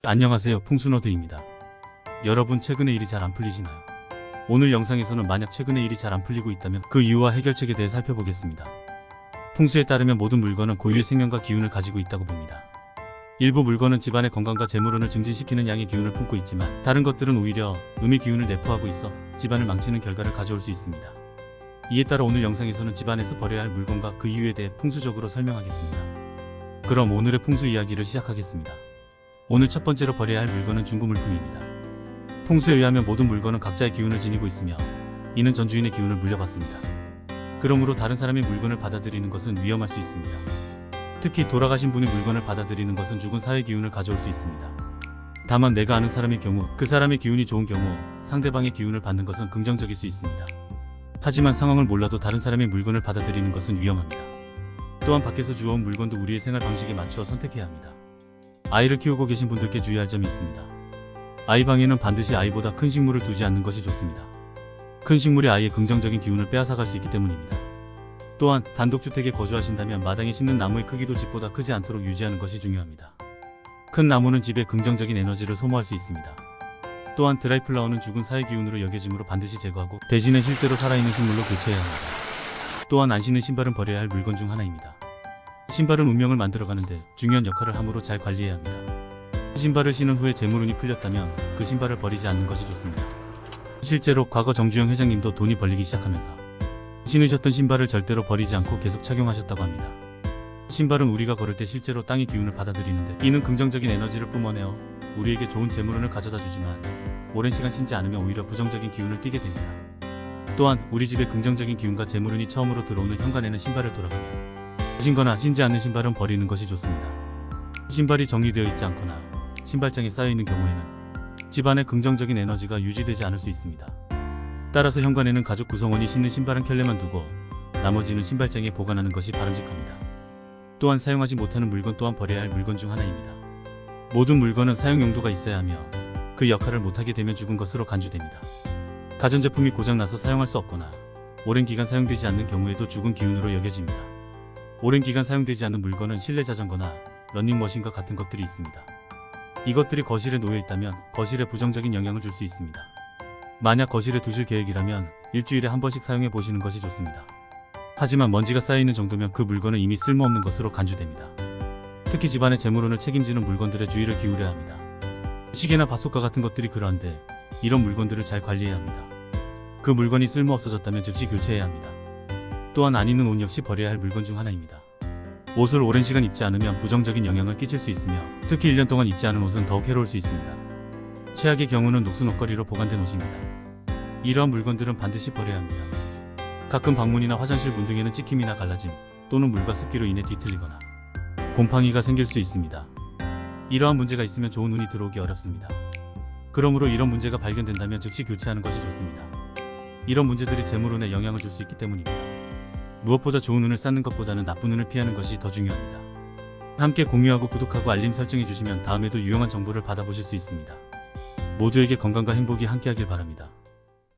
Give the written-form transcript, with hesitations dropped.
안녕하세요, 풍수너드입니다. 여러분 최근에 일이 잘 안 풀리시나요? 오늘 영상에서는 만약 최근에 일이 잘 안 풀리고 있다면 그 이유와 해결책에 대해 살펴보겠습니다. 풍수에 따르면 모든 물건은 고유의 생명과 기운을 가지고 있다고 봅니다. 일부 물건은 집안의 건강과 재물운을 증진시키는 양의 기운을 품고 있지만 다른 것들은 오히려 음의 기운을 내포하고 있어 집안을 망치는 결과를 가져올 수 있습니다. 이에 따라 오늘 영상에서는 집안에서 버려야 할 물건과 그 이유에 대해 풍수적으로 설명하겠습니다. 그럼 오늘의 풍수 이야기를 시작하겠습니다. 오늘 첫 번째로 버려야 할 물건은 중고 물품입니다. 풍수에 의하면 모든 물건은 각자의 기운을 지니고 있으며 이는 전주인의 기운을 물려받습니다. 그러므로 다른 사람의 물건을 받아들이는 것은 위험할 수 있습니다. 특히 돌아가신 분의 물건을 받아들이는 것은 죽은 사의 기운을 가져올 수 있습니다. 다만 내가 아는 사람의 경우, 그 사람의 기운이 좋은 경우 상대방의 기운을 받는 것은 긍정적일 수 있습니다. 하지만 상황을 몰라도 다른 사람의 물건을 받아들이는 것은 위험합니다. 또한 밖에서 주워온 물건도 우리의 생활 방식에 맞추어 선택해야 합니다. 아이를 키우고 계신 분들께 주의할 점이 있습니다. 아이 방에는 반드시 아이보다 큰 식물을 두지 않는 것이 좋습니다. 큰 식물이 아이의 긍정적인 기운을 빼앗아갈 수 있기 때문입니다. 또한 단독주택에 거주하신다면 마당에 심는 나무의 크기도 집보다 크지 않도록 유지하는 것이 중요합니다. 큰 나무는 집에 긍정적인 에너지를 소모할 수 있습니다. 또한 드라이플라워는 죽은 사의 기운으로 여겨지므로 반드시 제거하고 대신에 실제로 살아있는 식물로 교체해야 합니다. 또한 안 신는 신발은 버려야 할 물건 중 하나입니다. 신발은 운명을 만들어가는데 중요한 역할을 하므로 잘 관리해야 합니다. 신발을 신은 후에 재물운이 풀렸다면 그 신발을 버리지 않는 것이 좋습니다. 실제로 과거 정주영 회장님도 돈이 벌리기 시작하면서 신으셨던 신발을 절대로 버리지 않고 계속 착용하셨다고 합니다. 신발은 우리가 걸을 때 실제로 땅의 기운을 받아들이는데 이는 긍정적인 에너지를 뿜어내어 우리에게 좋은 재물운을 가져다 주지만 오랜 시간 신지 않으면 오히려 부정적인 기운을 띠게 됩니다. 또한 우리 집에 긍정적인 기운과 재물운이 처음으로 들어오는 현관에는 신발을 돌아가며 신거나 신지 않는 신발은 버리는 것이 좋습니다. 신발이 정리되어 있지 않거나 신발장에 쌓여있는 경우에는 집안의 긍정적인 에너지가 유지되지 않을 수 있습니다. 따라서 현관에는 가족 구성원이 신는 신발은 켤레만 두고 나머지는 신발장에 보관하는 것이 바람직합니다. 또한 사용하지 못하는 물건 또한 버려야 할 물건 중 하나입니다. 모든 물건은 사용 용도가 있어야 하며 그 역할을 못하게 되면 죽은 것으로 간주됩니다. 가전제품이 고장나서 사용할 수 없거나 오랜 기간 사용되지 않는 경우에도 죽은 기운으로 여겨집니다. 오랜 기간 사용되지 않는 물건은 실내 자전거나 러닝머신과 같은 것들이 있습니다. 이것들이 거실에 놓여 있다면 거실에 부정적인 영향을 줄 수 있습니다. 만약 거실에 두실 계획이라면 일주일에 한 번씩 사용해 보시는 것이 좋습니다. 하지만 먼지가 쌓여있는 정도면 그 물건은 이미 쓸모없는 것으로 간주됩니다. 특히 집안의 재물운을 책임지는 물건들에 주의를 기울여야 합니다. 시계나 밭속과 같은 것들이 그러한데 이런 물건들을 잘 관리해야 합니다. 그 물건이 쓸모 없어졌다면 즉시 교체해야 합니다. 또한 안 입는 옷 역시 버려야 할 물건 중 하나입니다. 옷을 오랜 시간 입지 않으면 부정적인 영향을 끼칠 수 있으며 특히 1년 동안 입지 않은 옷은 더욱 해로울 수 있습니다. 최악의 경우는 녹슨 옷걸이로 보관된 옷입니다. 이러한 물건들은 반드시 버려야 합니다. 가끔 방문이나 화장실 문 등에는 찍힘이나 갈라짐 또는 물과 습기로 인해 뒤틀리거나 곰팡이가 생길 수 있습니다. 이러한 문제가 있으면 좋은 운이 들어오기 어렵습니다. 그러므로 이런 문제가 발견된다면 즉시 교체하는 것이 좋습니다. 이런 문제들이 재물운에 영향을 줄 수 있기 때문입니다. 무엇보다 좋은 운을 쌓는 것보다는 나쁜 운을 피하는 것이 더 중요합니다. 함께 공유하고 구독하고 알림 설정해 주시면 다음에도 유용한 정보를 받아보실 수 있습니다. 모두에게 건강과 행복이 함께하길 바랍니다.